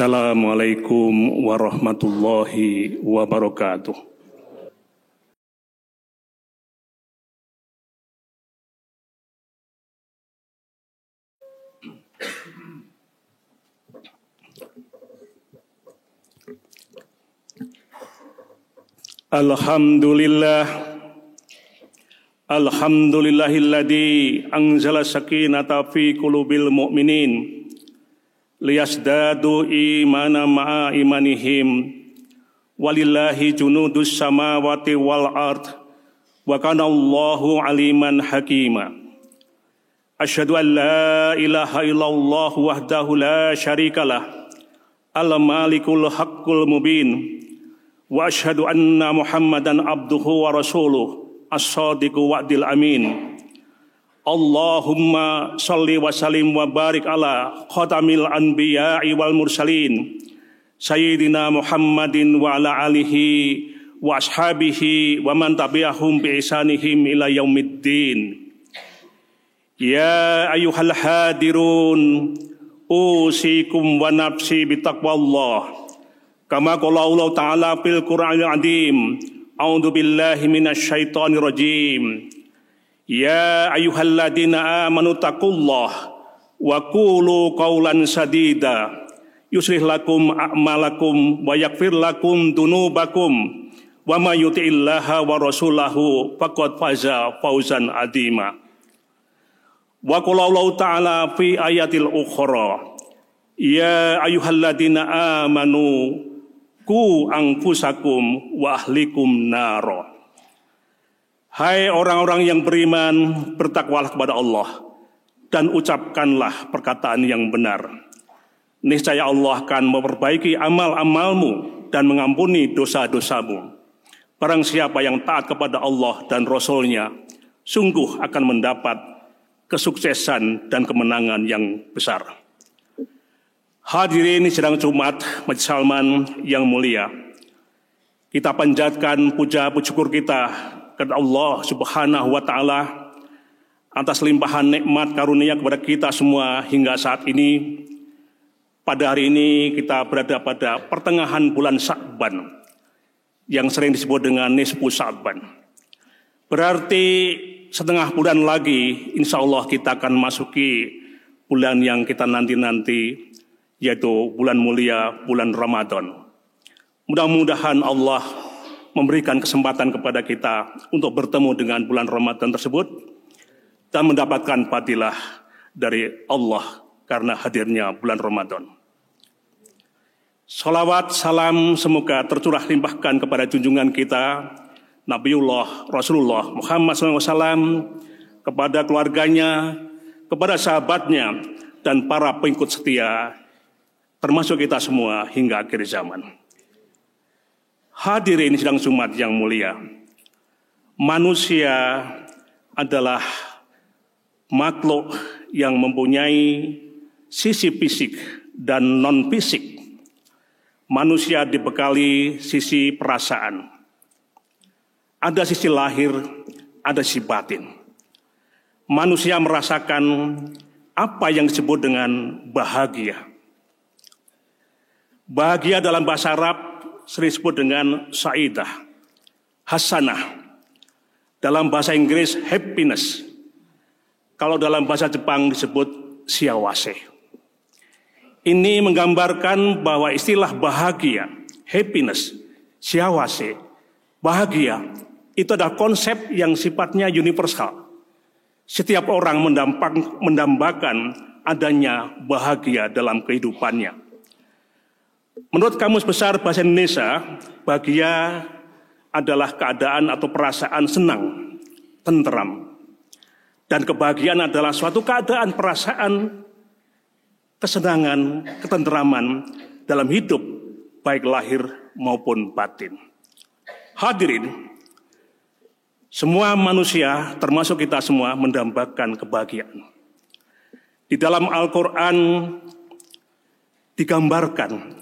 Assalamualaikum warahmatullahi wabarakatuh. Alhamdulillahilladzi anzala sakinata fi qulubil mu'minin liyasdadu imana ma'a imanihim walillahi junudus samawati wal ard wa kana Allahu aliman hakima. Asyhadu an la ilaha illallah wahdahu la syarikalah al-malikul haqqul mubin wa asyhadu anna Muhammadan abduhu wa rasuluh as-sadiqu wa'dil amin. Allahumma salli wa sallim wa barik ala khatamil anbiya'i wal mursalin Sayyidina Muhammadin wa ala alihi wa ashabihi wa man tabi'ahum bi ihsanihim ila yaumiddin. Ya ayyuhal hadirun usikum wa nafsi bitaqwallah kama qala Allah ta'ala fil Qur'anil azim. A'udzu billahi minasyaitonir rajim. Ya ayyuhalladzina amanu taqullaha wa qulu qawlan sadida yuslih lakum a'malakum wa yaghfir lakum dunubakum wa may yuti'illaha wa rasulahu faqad faza fawzan adzima. Wa qala Allah ta'ala fi ayatil ukhra ya ayyuhalladzina amanu qu anfusakum wa ahlikum naro. Hai orang-orang yang beriman, bertakwalah kepada Allah dan ucapkanlah perkataan yang benar. Niscaya Allah akan memperbaiki amal-amalmu dan mengampuni dosa-dosamu. Barang siapa yang taat kepada Allah dan Rasul-Nya, sungguh akan mendapat kesuksesan dan kemenangan yang besar. Hadirin sidang Jumat Majelis Salman yang mulia, kita panjatkan puja syukur kita kepada Allah Subhanahu wa Ta'ala atas limpahan nikmat karunia kepada kita semua hingga saat ini. Pada hari ini kita berada pada pertengahan bulan Sya'ban yang sering disebut dengan nisfu Sya'ban. Berarti setengah bulan lagi insya Allah kita akan masuki bulan yang kita nanti-nanti, yaitu bulan mulia, bulan Ramadan. Mudah-mudahan Allah memberikan kesempatan kepada kita untuk bertemu dengan bulan Ramadan tersebut dan mendapatkan fadilah dari Allah karena hadirnya bulan Ramadan. Salawat salam semoga tercurah limpahkan kepada junjungan kita Nabiullah Rasulullah Muhammad SAW, kepada keluarganya, kepada sahabatnya, dan para pengikut setia, termasuk kita semua hingga akhir zaman. Hadirin sidang Jumat yang mulia, manusia adalah makhluk yang mempunyai sisi fisik dan non-fisik. Manusia dibekali sisi perasaan. Ada sisi lahir, ada sisi batin. Manusia merasakan apa yang disebut dengan bahagia. Bahagia dalam bahasa Arab sering disebut dengan sa'idah, hasanah. Dalam bahasa Inggris happiness. Kalau dalam bahasa Jepang disebut siawase. Ini menggambarkan bahwa istilah bahagia, happiness, siawase, bahagia itu adalah konsep yang sifatnya universal. Setiap orang mendambakan adanya bahagia dalam kehidupannya. Menurut Kamus Besar Bahasa Indonesia, bahagia adalah keadaan atau perasaan senang, tenteram. Dan kebahagiaan adalah suatu keadaan, perasaan, kesenangan, ketenteraman dalam hidup, baik lahir maupun batin. Hadirin, semua manusia, termasuk kita semua, mendambakan kebahagiaan. Di dalam Al-Quran digambarkan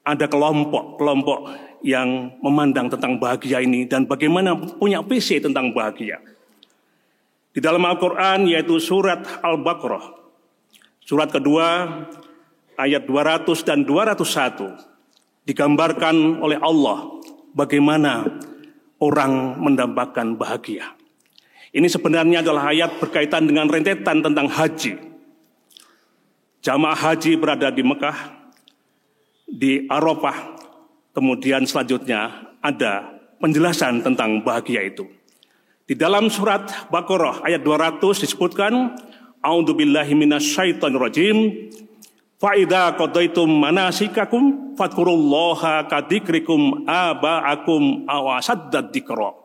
ada kelompok yang memandang tentang bahagia ini dan bagaimana punya visi tentang bahagia. Di dalam Al-Quran yaitu surat Al-Baqarah, surat kedua ayat 200 dan 201 digambarkan oleh Allah bagaimana orang mendapatkan bahagia. Ini sebenarnya adalah ayat berkaitan dengan rentetan tentang haji. Jamaah haji berada di Mekah, di Arafah, kemudian selanjutnya ada penjelasan tentang bahagia itu. Di dalam surat Baqarah ayat 200 disebutkan, A'udzubillahi minasyaitonirrajim. Fa idza qadaitum manasikakum fadhkurullaha kadzikrikum aba'akum aw asaddad dzikra.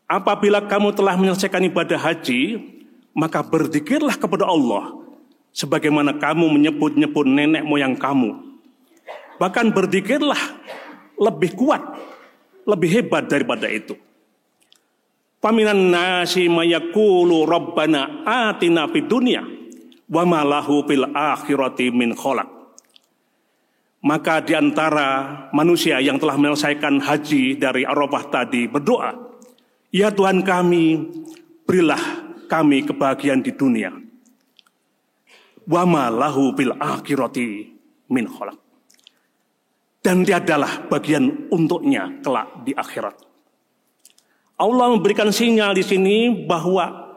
Apabila kamu telah menyelesaikan ibadah haji, maka berzikirlah kepada Allah sebagaimana kamu menyebut-nyebut nenek moyang kamu. Bahkan berzikirlah lebih kuat, lebih hebat daripada itu. Faminan nasi mayaqulu rabbana atina fid dunya wa ma lahu fil akhirati min khalaq. Maka di antara manusia yang telah menyelesaikan haji dari Arafah tadi berdoa, ya Tuhan kami, berilah kami kebahagiaan di dunia. Wa ma lahu fil akhirati min khalaq. Dan tiadalah bagian untuknya kelak di akhirat. Allah memberikan sinyal di sini bahwa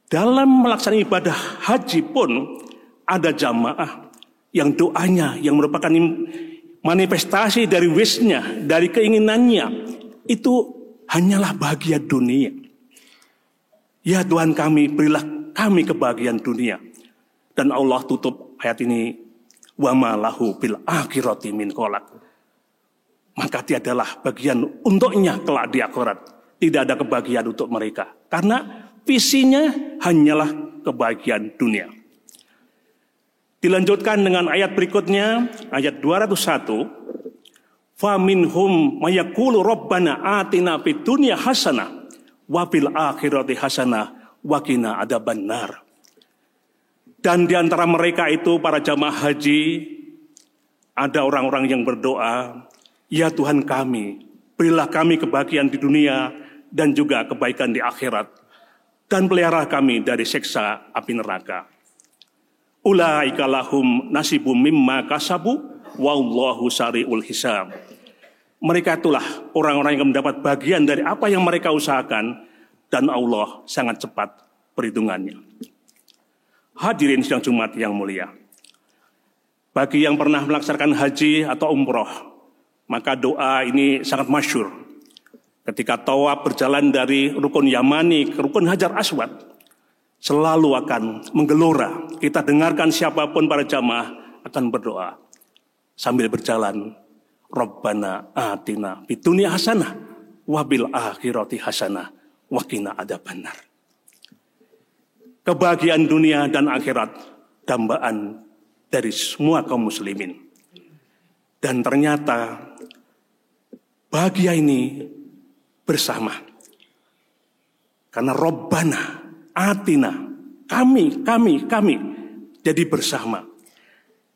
dalam melaksanakan ibadah haji pun ada jamaah yang doanya, yang merupakan manifestasi dari wisnya, dari keinginannya, itu hanyalah bahagia dunia. Ya Tuhan kami, berilah kami kebahagiaan dunia. Dan Allah tutup ayat ini, wa ma lahu bil akhirati min khalaq. Maka tiadalah bagian untuknya kelak di akhirat. Tidak ada kebahagiaan untuk mereka. Karena visinya hanyalah kebahagiaan dunia. Dilanjutkan dengan ayat berikutnya, ayat 201. Fa minhum mayaqulu rabbana atina fid dunya hasanah wa fil akhirati hasanah wa qina adzabannar. Dan di antara mereka itu para jamaah haji, ada orang-orang yang berdoa, ya Tuhan kami, berilah kami kebahagiaan di dunia dan juga kebaikan di akhirat, dan pelihara kami dari siksa api neraka. Ulaika lahum nasibum mimma kasabu wallahu sari'ul hisab. Mereka itulah orang-orang yang mendapat bagian dari apa yang mereka usahakan, dan Allah sangat cepat perhitungannya. Hadirin sidang Jumat yang mulia, bagi yang pernah melaksanakan haji atau umroh, maka doa ini sangat masyhur. Ketika tawaf berjalan dari rukun Yamani ke rukun Hajar Aswad, selalu akan menggelora. Kita dengarkan siapapun para jamaah akan berdoa sambil berjalan, Rabbana atina fid dunya hasanah wa bil akhirati hasanah wa qina adzabannar. Kebahagiaan dunia dan akhirat dambaan dari semua kaum muslimin. Dan ternyata bahagia ini bersama. Karena Rabbana atina, kami jadi bersama.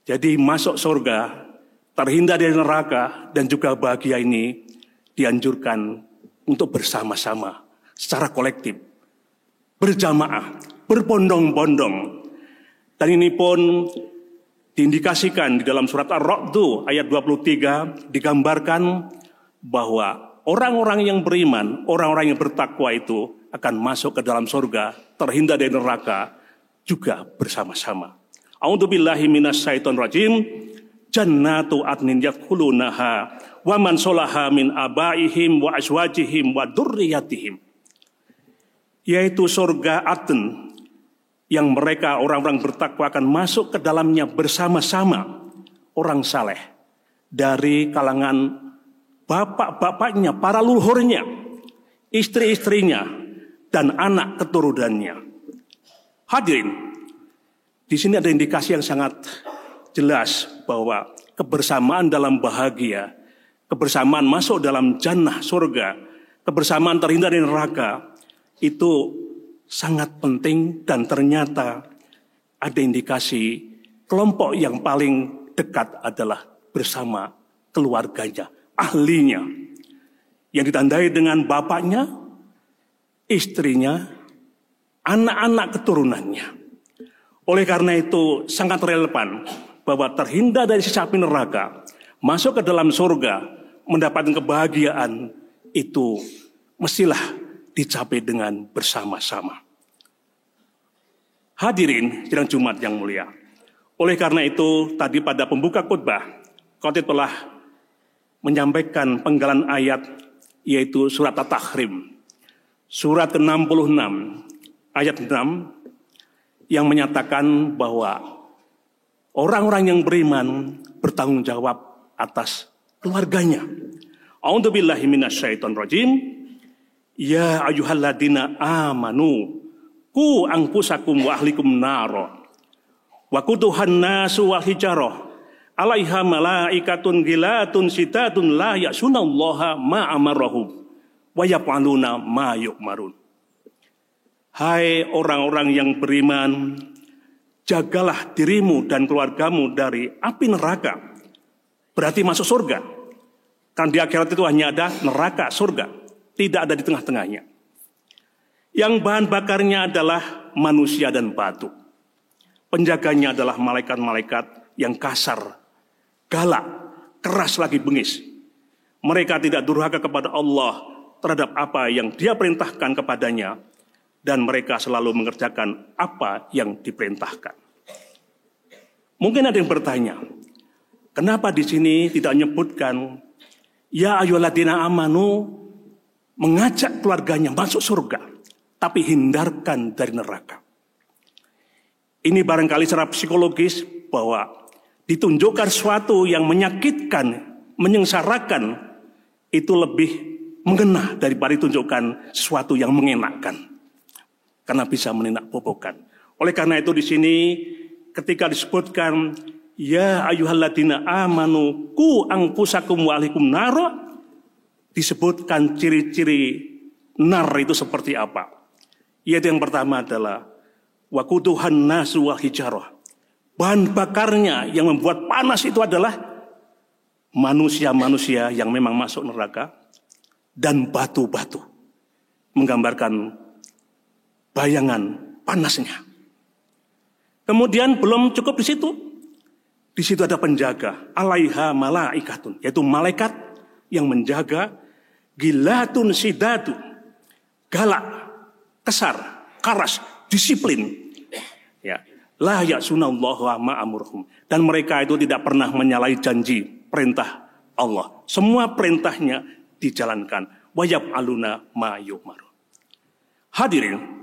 Jadi masuk surga, terhindar dari neraka, dan juga bahagia ini dianjurkan untuk bersama-sama secara kolektif, berjamaah, berbondong-bondong. Dan ini pun diindikasikan di dalam surat Ar-Ra'd ayat 23, digambarkan bahwa orang-orang yang beriman, orang-orang yang bertakwa itu akan masuk ke dalam surga, terhindar dari neraka, juga bersama-sama. A'udzubillahi minasyaitonirrajim. Jannatu adnin yadkhulunaha wa man sholaha min abaihim wa azwajihim wa dzurriyyatihim. Yaitu surga Aden yang mereka orang-orang bertakwa akan masuk ke dalamnya bersama-sama orang saleh dari kalangan bapak-bapaknya, para leluhurnya, istri-istrinya, dan anak keturunannya. Hadirin, di sini ada indikasi yang sangat jelas bahwa kebersamaan dalam bahagia, kebersamaan masuk dalam jannah surga, kebersamaan terhindar dari neraka, itu sangat penting. Dan ternyata ada indikasi kelompok yang paling dekat adalah bersama keluarganya, ahlinya, yang ditandai dengan bapaknya, istrinya, anak-anak keturunannya. Oleh karena itu sangat relevan bahwa terhindar dari siksa api neraka, masuk ke dalam surga, mendapatkan kebahagiaan itu mestilah dicapai dengan bersama-sama. Hadirin sidang Jumat yang mulia. Oleh karena itu tadi pada pembuka khutbah, khotib telah menyampaikan penggalan ayat yaitu surat At-Tahrim. Surat ke-66 ayat 6 yang menyatakan bahwa orang-orang yang beriman bertanggung jawab atas keluarganya. A'udzubillahi minasyaitonirrajim. Ya ayyuhalladzina amanu qu anfusakum wa ahlikum nara wa quduhan nasu wal hijarah 'alaiha malaikatun ghilatun sitatun la ya'sunallaha ma amarahum wa yaf'aluna ma yu'marun. Hai orang-orang yang beriman, jagalah dirimu dan keluargamu dari api neraka. Berarti masuk surga. Karena di akhirat itu hanya ada neraka, surga. Tidak ada di tengah-tengahnya. Yang bahan bakarnya adalah manusia dan batu. Penjaganya adalah malaikat-malaikat yang kasar, galak, keras lagi bengis. Mereka tidak durhaka kepada Allah terhadap apa yang Dia perintahkan kepadanya. Dan mereka selalu mengerjakan apa yang diperintahkan. Mungkin ada yang bertanya, kenapa di sini tidak menyebutkan ya ayyuhalladzina amanu mengajak keluarganya masuk surga, tapi hindarkan dari neraka. Ini barangkali secara psikologis bahwa ditunjukkan sesuatu yang menyakitkan, menyengsarakan itu lebih mengena daripada ditunjukkan sesuatu yang mengenakkan. Karena bisa menenak bobokan. Oleh karena itu di sini ketika disebutkan ya ayyuhalladzina amanu qu anfusakum wa ahlikum nara, disebutkan ciri-ciri nar itu seperti apa. Yaitu yang pertama adalah waquduhan nasu wal hijarah. Bahan bakarnya yang membuat panas itu adalah manusia-manusia yang memang masuk neraka dan batu-batu. Menggambarkan bayangan panasnya. Kemudian belum cukup di situ. Di situ ada penjaga, alaiha malaikatun, yaitu malaikat yang menjaga, gilatun sidatu, galak, kesar, karas, disiplin. Ya, la ya'sunallaha ma amurhum. Dan mereka itu tidak pernah menyalahi janji perintah Allah. Semua perintahnya dijalankan. Wa yaf'aluna ma yu'marun. Hadirin,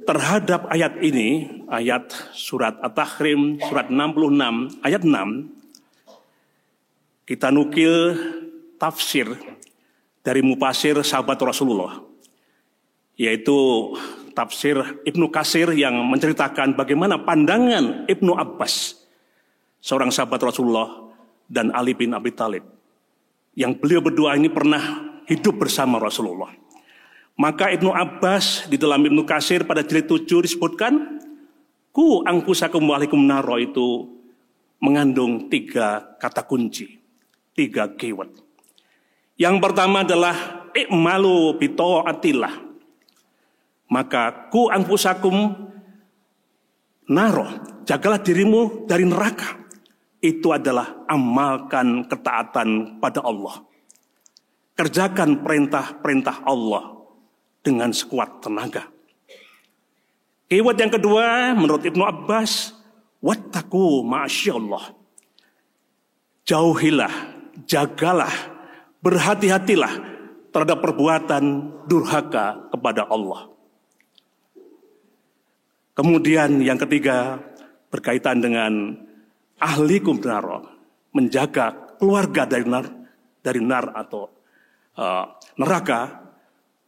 terhadap ayat ini, ayat surat At-Tahrim, surat 66, ayat 6, kita nukil tafsir dari mufasir sahabat Rasulullah, yaitu tafsir Ibnu Katsir yang menceritakan bagaimana pandangan Ibnu Abbas, seorang sahabat Rasulullah, dan Ali bin Abi Thalib, yang beliau berdua ini pernah hidup bersama Rasulullah. Maka Ibnu Abbas di dalam Ibnu Katsir pada jilid 7 disebutkan ku anfusakum wa ahlikum naro itu mengandung 3 kata kunci, 3 keyword. Yang pertama adalah i'malu bi taatillah. Maka ku anfusakum naro, jagalah dirimu dari neraka. Itu adalah amalkan ketaatan pada Allah. Kerjakan perintah-perintah Allah dengan sekuat tenaga. Keyword yang kedua menurut Ibnu Abbas, wattaqu ma'asyallah. Jauhilah, jagalah, berhati-hatilah terhadap perbuatan durhaka kepada Allah. Kemudian yang ketiga berkaitan dengan ahlikum nar, menjaga keluarga dari nar atau neraka.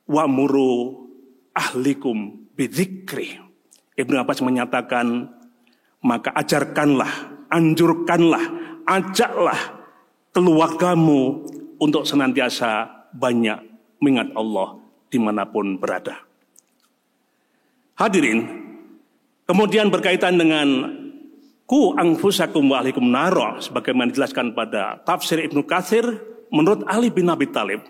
Wa'muru ahlikum bidzikri. Ibnu Abbas menyatakan, maka ajarkanlah, anjurkanlah, ajaklah keluargamu untuk senantiasa banyak mengingat Allah dimanapun berada. Hadirin, kemudian berkaitan dengan ku anfusakum wa ahlikum nara, sebagaimana dijelaskan pada tafsir Ibnu Katsir, menurut Ali bin Abi Thalib,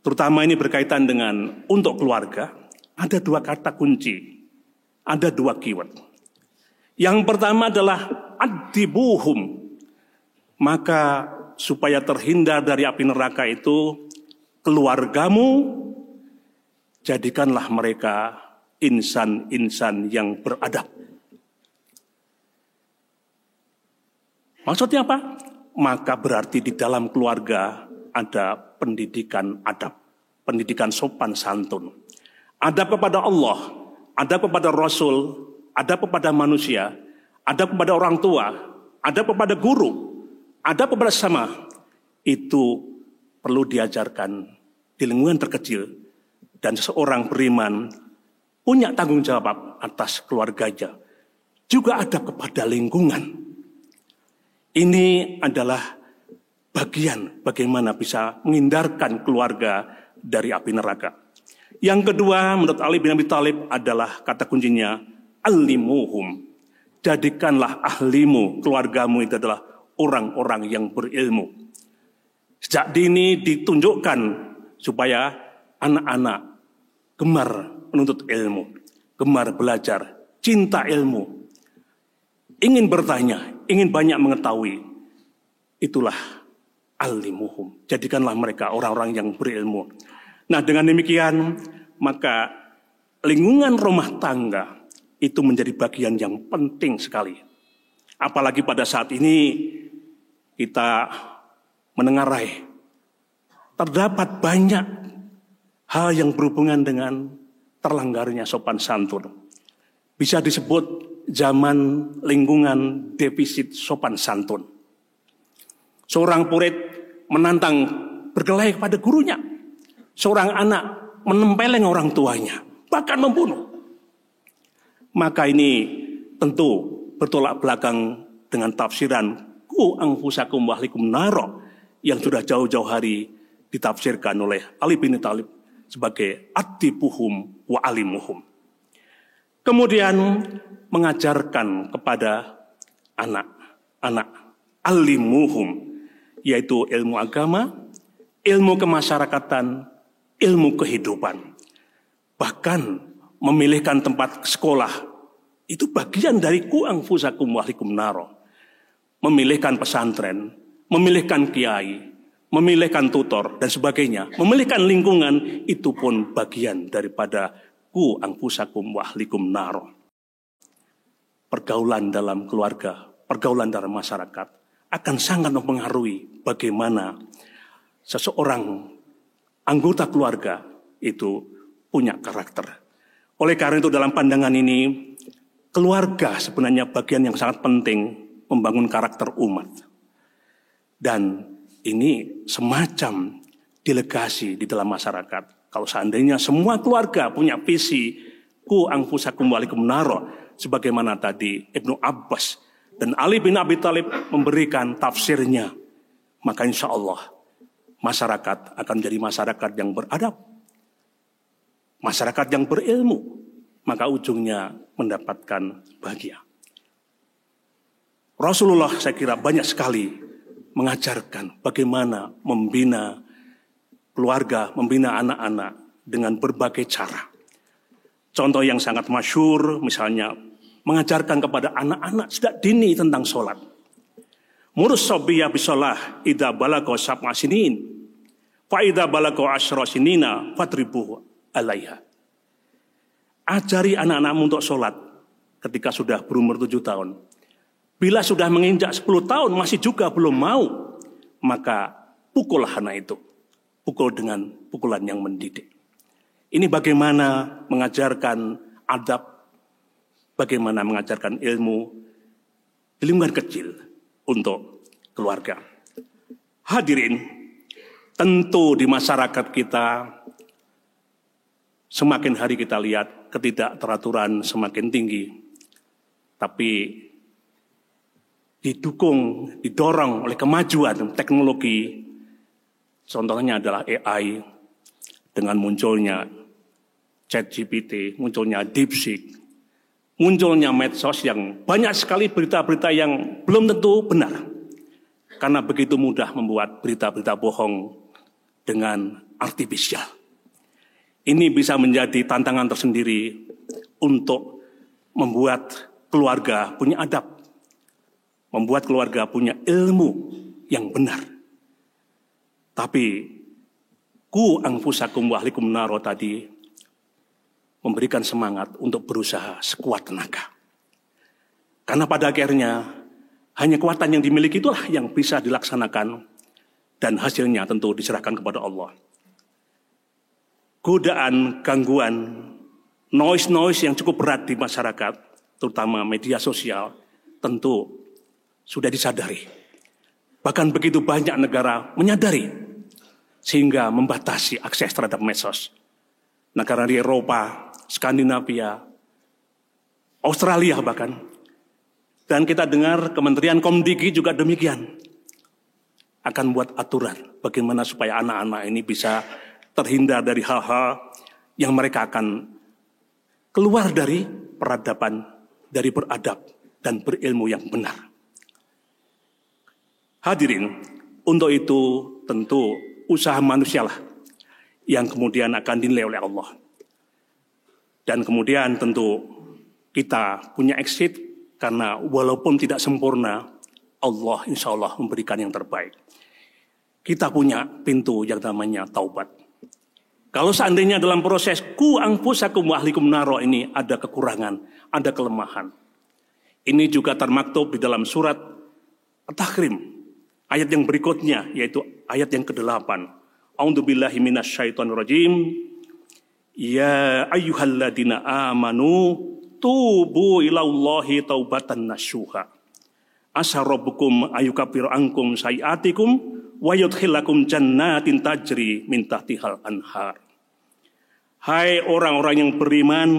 terutama ini berkaitan dengan untuk keluarga, ada 2 kata kunci Ada 2 keyword. Yang pertama adalah adibuhum. Maka supaya terhindar dari api neraka itu, keluargamu, jadikanlah mereka insan-insan yang beradab. Maksudnya apa? Maka berarti di dalam keluarga ada pendidikan adab, pendidikan sopan santun. Adab kepada Allah, adab kepada Rasul, adab kepada manusia, adab kepada orang tua, adab kepada guru, adab kepada sesama. Itu perlu diajarkan di lingkungan terkecil. Dan seseorang beriman punya tanggung jawab atas keluarganya. Juga adab kepada lingkungan. Ini adalah bagian bagaimana bisa menghindarkan keluarga dari api neraka. Yang kedua, menurut Ali bin Abi Thalib adalah kata kuncinya, alimuhum. Jadikanlah ahlimu, keluargamu itu adalah orang-orang yang berilmu. Sejak dini ditunjukkan supaya anak-anak gemar menuntut ilmu, gemar belajar, cinta ilmu, ingin bertanya, ingin banyak mengetahui. Itulah alimuhum. Jadikanlah mereka orang-orang yang berilmu. Nah, dengan demikian maka lingkungan rumah tangga itu menjadi bagian yang penting sekali. Apalagi pada saat ini kita menengarai terdapat banyak hal yang berhubungan dengan terlanggarnya sopan santun. Bisa disebut zaman lingkungan defisit sopan santun. Seorang murid menantang berkelahi kepada gurunya. Seorang anak menempeleng orang tuanya, bahkan membunuh. Maka ini tentu bertolak belakang dengan tafsiran ku anfusakum wa ahlikum naro yang sudah jauh-jauh hari ditafsirkan oleh Ali bin Thalib sebagai adibuhum wa alimuhum. Kemudian mengajarkan kepada anak-anak alimuhum, yaitu ilmu agama, ilmu kemasyarakatan, ilmu kehidupan. Bahkan memilihkan tempat sekolah itu bagian dari ku anfusakum wa ahlikum naro. Memilihkan pesantren, memilihkan kiai, memilihkan tutor dan sebagainya, memilihkan lingkungan, itu pun bagian daripada ku anfusakum wa ahlikum naro. Pergaulan dalam keluarga, pergaulan dalam masyarakat akan sangat mempengaruhi bagaimana seseorang anggota keluarga itu punya karakter. Oleh karena itu dalam pandangan ini, keluarga sebenarnya bagian yang sangat penting membangun karakter umat. Dan ini semacam delegasi di dalam masyarakat. Kalau seandainya semua keluarga punya visi ku anfusakum wa ahlikum naro, sebagaimana tadi Ibnu Abbas dan Ali bin Abi Thalib memberikan tafsirnya, maka insya Allah masyarakat akan menjadi masyarakat yang beradab, masyarakat yang berilmu, maka ujungnya mendapatkan bahagia. Rasulullah saya kira banyak sekali mengajarkan bagaimana membina keluarga, membina anak-anak dengan berbagai cara. Contoh yang sangat masyhur misalnya mengajarkan kepada anak-anak sejak dini tentang sholat. Murus sabiyya bisolah idza balagha sab'a sinin fa idza balagha 10 sinina fadribuhu 'alaiha. Ajari anak-anakmu untuk sholat ketika sudah berumur 7 tahun. Bila sudah menginjak 10 tahun masih juga belum mau, maka pukullah anak itu. Pukul dengan pukulan yang mendidik. Ini bagaimana mengajarkan adab, bagaimana mengajarkan ilmu di lingkungan kecil untuk keluarga. Hadirin, tentu di masyarakat kita semakin hari kita lihat ketidakteraturan semakin tinggi. Tapi didorong oleh kemajuan teknologi. Contohnya adalah AI dengan munculnya ChatGPT, munculnya DeepSeek, munculnya medsos yang banyak sekali berita-berita yang belum tentu benar. Karena begitu mudah membuat berita-berita bohong dengan artifisial. Ini bisa menjadi tantangan tersendiri untuk membuat keluarga punya adab, membuat keluarga punya ilmu yang benar. Tapi ku anfusakum wa ahlikum naro tadi memberikan semangat untuk berusaha sekuat tenaga. Karena pada akhirnya hanya kekuatan yang dimiliki itulah yang bisa dilaksanakan dan hasilnya tentu diserahkan kepada Allah. Godaan, gangguan, noise yang cukup berat di masyarakat, terutama media sosial, tentu sudah disadari. Bahkan begitu banyak negara menyadari sehingga membatasi akses terhadap medsos. Negara di Eropa, Skandinavia, Australia bahkan. Dan kita dengar Kementerian Komdigi juga demikian. Akan buat aturan bagaimana supaya anak-anak ini bisa terhindar dari hal-hal yang mereka akan keluar dari peradaban, dari beradab dan berilmu yang benar. Hadirin, untuk itu tentu usaha manusialah yang kemudian akan dinilai oleh Allah. Dan kemudian tentu kita punya exit karena walaupun tidak sempurna, Allah insya Allah memberikan yang terbaik. Kita punya pintu yang namanya taubat. Kalau seandainya dalam proses ku anfusakum wa ahlikum naro ini ada kekurangan, ada kelemahan. Ini juga termaktub di dalam surat At-Tahrim. Ayat yang berikutnya yaitu ayat yang ke-8. A'udzubillahi minasyaitonirrajim. Ya ayyuhalladzina amanu tubu ilallahi taubatan nasuha. Asa rabbukum ayyukaffiru ankum sayiatikum wa yudkhilakum jannatin tajri min tahtihal anhar. Hai orang-orang yang beriman,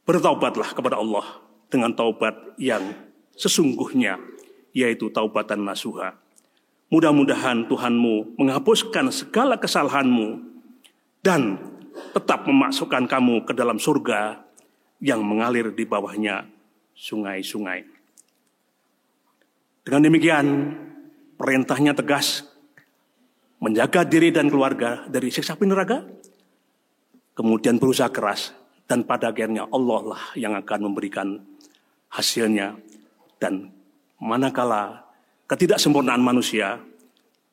bertaubatlah kepada Allah dengan taubat yang sesungguhnya, yaitu taubatan nasuha. Mudah-mudahan Tuhanmu menghapuskan segala kesalahanmu dan tetap memasukkan kamu ke dalam surga yang mengalir di bawahnya sungai-sungai. Dengan demikian, perintahnya tegas, menjaga diri dan keluarga dari siksa api neraka, kemudian berusaha keras, dan pada akhirnya Allah lah yang akan memberikan hasilnya. Dan manakala ketidaksempurnaan manusia,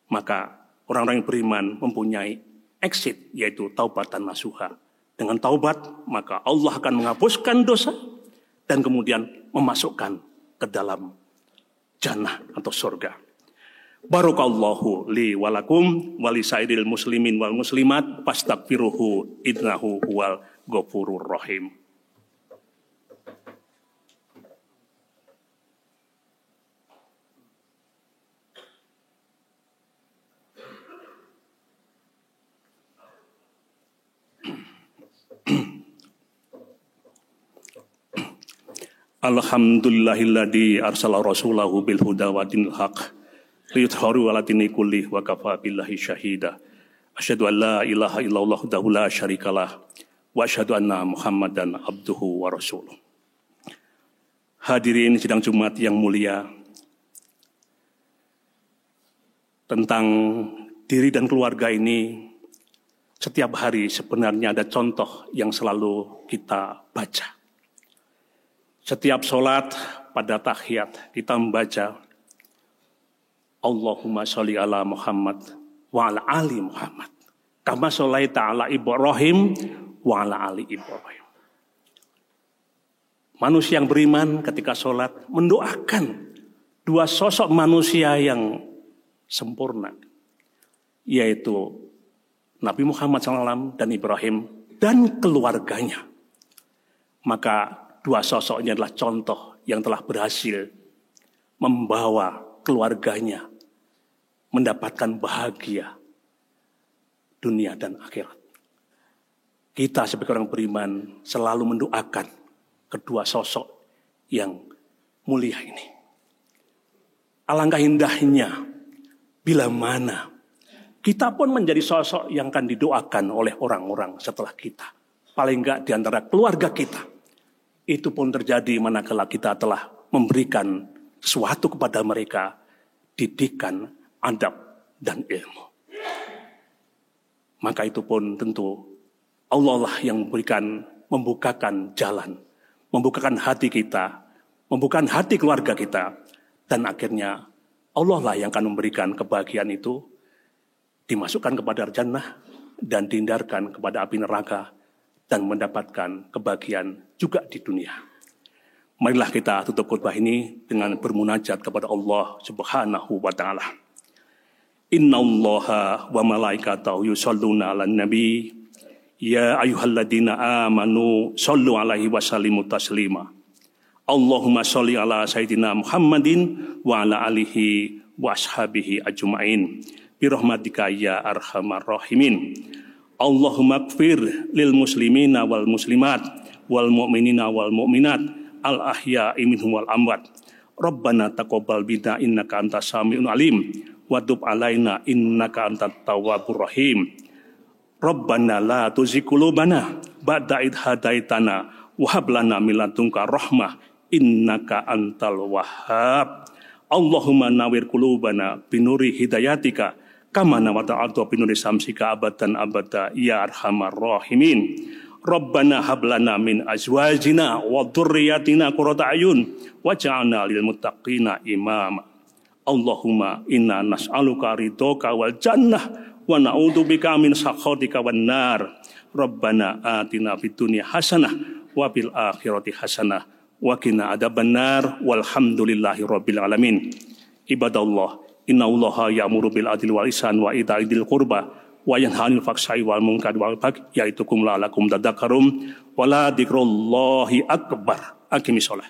maka orang-orang yang beriman mempunyai exit, yaitu taubatan nasuha. Dengan taubat, maka Allah akan menghapuskan dosa dan kemudian memasukkan ke dalam jannah atau surga. Barakallahu li walakum walisairil muslimin wal muslimat fastaghfiruhu innahu huwal ghafurur rahim. Alhamdulillahilladzi arsala rasulahu bil huda wa dinil haq liyudhhiru 'ala dini kulli wa kafa billahi syahida. Asyhadu an la ilaha illallah wahdahu la syarikalah wa asyhadu anna Muhammadan abduhu wa rasuluh. Hadirin sidang Jumat yang mulia, tentang diri dan keluarga ini setiap hari sebenarnya ada contoh yang selalu kita baca. Setiap sholat pada tahiyat kita membaca Allahumma sholli ala Muhammad wa ala ali Muhammad kama sholaita ala Ibrahim wa ala ali Ibrahim. Manusia yang beriman ketika sholat mendoakan dua sosok manusia yang sempurna, yaitu Nabi Muhammad SAW dan Ibrahim dan keluarganya. Maka dua sosok ini adalah contoh yang telah berhasil membawa keluarganya mendapatkan bahagia dunia dan akhirat. Kita sebagai orang beriman selalu mendoakan kedua sosok yang mulia ini. Alangkah indahnya bila mana kita pun menjadi sosok yang akan didoakan oleh orang-orang setelah kita. Paling enggak di antara keluarga kita. Itu pun terjadi manakala kita telah memberikan sesuatu kepada mereka, didikan, adab, dan ilmu. Maka itu pun tentu Allah lah yang memberikan, membukakan jalan membukakan hati kita, membukakan hati keluarga kita, dan akhirnya Allah lah yang akan memberikan kebahagiaan itu, dimasukkan kepada jannah dan dihindarkan kepada api neraka dan mendapatkan kebahagiaan juga di dunia. Marilah kita tutup khutbah ini dengan bermunajat kepada Allah Subhanahu wa taala. Innallaha wa malaikatahu yusholluna 'alan nabi ya ayyuhalladzina amanu shollu 'alaihi wa sallimu taslima. Allahumma sholli ala sayyidina Muhammadin wa ala alihi wa ashabihi ajma'in bi rahmatika ya arhamar rahimin. Allahumma ighfir lil muslimina wal muslimat wal mu'minina wal mu'minat al ahya'i minhum wal amwat. Rabbana taqabbal minna innaka antas samiul alim wa tub alaina innaka antat tawwabur rahim. Rabbana la tuzigh qulubana ba'da idh hadaitana wa hab lana min ladunka rahmah innaka antal wahhab. Allahumma nawwir qulubana binuri hidayatika kama nawata arda binuri samsika abadan abada ya arhamar rahimin. Rabbana hab lana min azwajina wa dzurriyyatina qurrata ayun waj'alna lil muttaqina imama. Allahumma inna nas'aluka ridhoka wal jannah wa na'udzubika min sakhatika wan nar. Rabbana atina fid dunya hasanah wa fil akhirati hasanah wa qina adzabannar walhamdulillahi rabbil alamin. Ibadallah, innallaha ya'muru bil adli wal ihsan wa ita'i dzil qurba wa yanha 'anil fahsya'i wal munkari wal baghi ya'idzukum la'allakum tadhakkarun wa la dzikrullahi akbar. Aqimis shalah.